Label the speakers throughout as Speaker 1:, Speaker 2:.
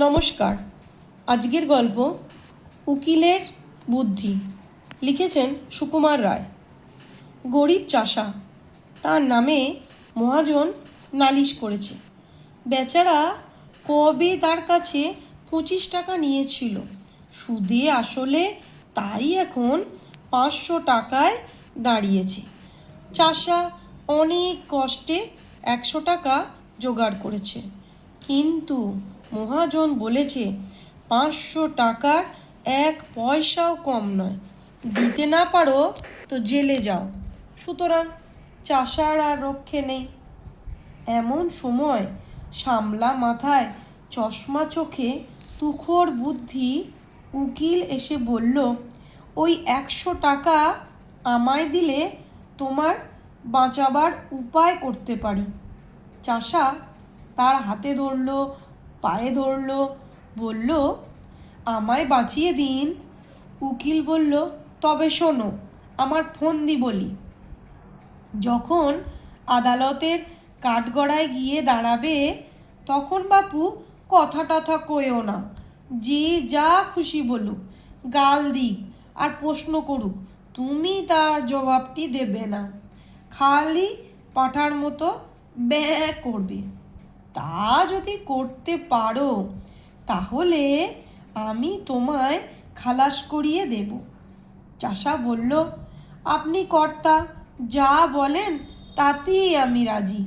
Speaker 1: নমস্কার। আজকের গল্প উকিলের বুদ্ধি। লিখেছেন সুকুমার রায়। গরিব চাষা, তার নামে মহাজন নালিশ করেছে। বেচারা কবে তার কাছে 25 টাকা নিয়েছিল, সুদে আসলে তাই এখন 500 টাকায় দাঁড়িয়েছে। চাষা অনেক কষ্টে 100 টাকা জোগাড় করেছে, কিন্তু মহাজন বলেছে 500 টাকার 1 পয়সাও কম নয়, দিতে না পারো তো জেলে যাও। সুতরাং চাষার আর রক্ষে নেই। এমন সময় সামলা মাথায়, চশমা চোখে, তুখোড় বুদ্ধি উকিল এসে বলল, ওই 100 টাকা আমায় দিলে তোমার বাঁচাবার উপায় করতে পারি। চাষা তার হাতে ধরল, পায়ে ধরল, বলল, আমায় বাঁচিয়ে দিন। উকিল বলল, তবে শোনো, আমার ফন্দি বলি। যখন আদালতের কাঠগড়ায় গিয়ে দাঁড়াবে, তখন বাপু কথা টথা কইও না। যে যা খুশি বলুক, গাল দিক আর প্রশ্ন করুক, তুমি তার জবাবটি দেবে না। খালি পাঁঠার মতো ব্যয় করবে। তা যদি করতে পারো, তাহলে আমি তোমায় খালাস করিয়ে দেব। চাষা বলল, আপনি কর্তা, যা বলেন তাতেই আমি রাজি।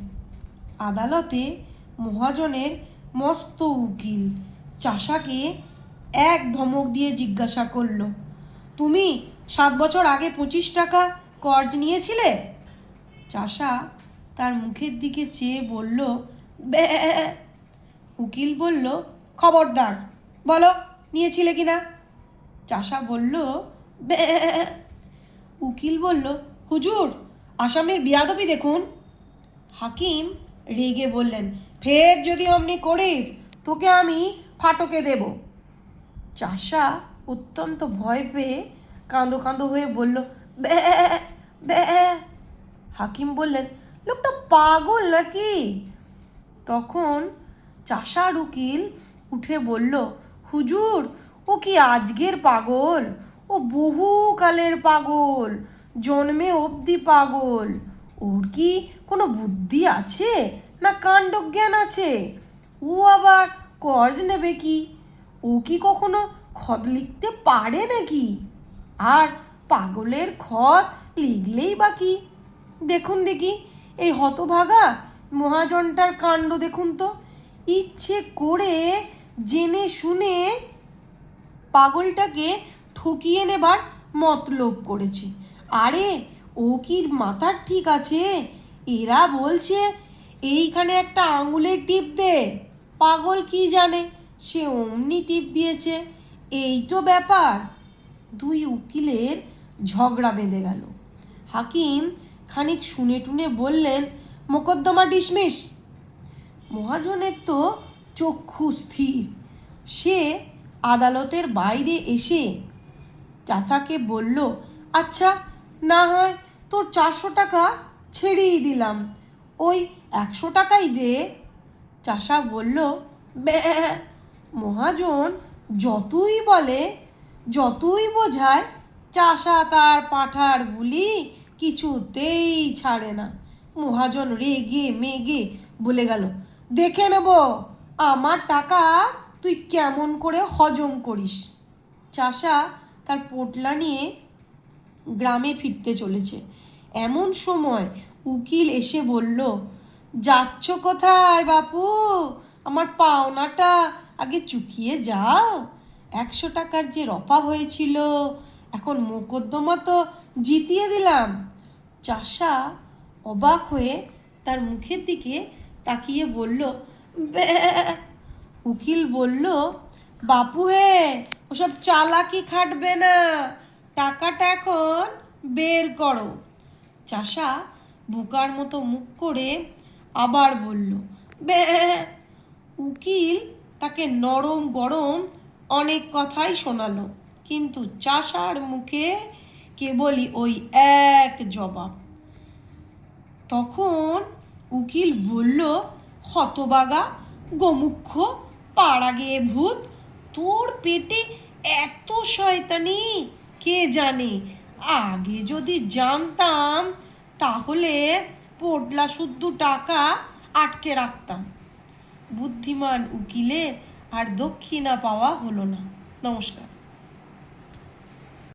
Speaker 1: আদালতে মহাজনের মস্ত উকিল চাষাকে এক ধমক দিয়ে জিজ্ঞাসা করল, তুমি 7 বছর আগে 25 টাকা কর্জ নিয়েছিলে? চাষা তার মুখের দিকে চেয়ে বলল, ব্যা। উকিল বলল, খবরদার, বলো নিয়েছিলে কিনা। চাষা বলল, ব্যা। উকিল বলল, হুজুর, আসামির বিয়াদবি দেখুন। হাকিম রেগে বললেন, ফের যদি অমনি করিস, তোকে আমি ফাটকে দেব। চাষা অত্যন্ত ভয় পেয়ে কাঁদো কাঁদো হয়ে বলল, ব্যা ব্যা। হাকিম বললেন, লোকটা পাগল নাকি? তখন চাষার উকিল উঠে বলল, হুজুর, ও কি আজকের পাগল? ও বহুকালের পাগল, জন্মে অবধি পাগল। ওর কি কোনো বুদ্ধি আছে না কাণ্ডজ্ঞান আছে? ও আবার কর্জ নেবে কি? ও কি কখনো খত লিখতে পারে নাকি? আর পাগলের খত লিখলেই বা কি? দেখুন দেখি এই হতভাগা মহাজনটার কাণ্ড দেখুন তো। ইচ্ছে করে জেনে শুনে পাগলটাকে ঠকিয়ে নেবার মতলব করেছে। আরে ও কি মাথার ঠিক আছে? এরা বলছে এইখানে একটা আঙুলের টিপ দে। পাগল কি জানে, সে অমনি টিপ দিয়েছে। এই তো ব্যাপার। দুই উকিলের ঝগড়া বেঁধে গেল। হাকিম খানিক শুনে টুনে বললেন, মোকদ্দমা ডিসমিস। মহাজনের তো চক্ষু স্থির। সে আদালতের বাইরে এসে চাষাকে বলল, আচ্ছা, না হয় তোর 400 টাকা ছেড়েই দিলাম, ওই 100 টাকাই দে। চাষা বলল, ব্যা। মহাজন যতই বলে, যতই বোঝায়, চাষা তার পাঁঠার বুলি কিছুতেই ছাড়ে না। মহাজন রেগে মেগে বলে গেল, দেখে নেব আমার টাকা তুই কেমন করে হজম করিস। চাষা তার পোটলা নিয়ে গ্রামে ফিরতে চলেছে। এমন সময় উকিল এসে বলল, যাচ্ছ কোথায় বাপু? আমার পাওনাটা আগে চুকিয়ে যাও। 100 টাকার যে রফা হয়েছিল, এখন মোকদ্দমা তো জিতিয়ে দিলাম। চাষা অবাক হয়ে তার মুখের দিকে তাকিয়ে বলল, ব্যা। উকিল বলল, বাপু হে, ওসব চালাকি খাটবে না, টাকাটা এখন বের করো। চাষা বোকার মতো মুখ করে আবার বলল, ব্যা। উকিল তাকে নরম গরম অনেক কথাই শোনালো, কিন্তু চাষার মুখে কেবলই ওই এক জবাব। তখন উকিল বলল, হতবাগা গোমুখ্য, পাড়া গেয়ে ভূত, তোর পেটে এত শয়তানি কে জানে। আগে যদি জানতাম তাহলে পোডলা শুদ্ধ টাকা আটকে রাখতাম। বুদ্ধিমান উকিলের আর দক্ষিণা পাওয়া হলো না। নমস্কার।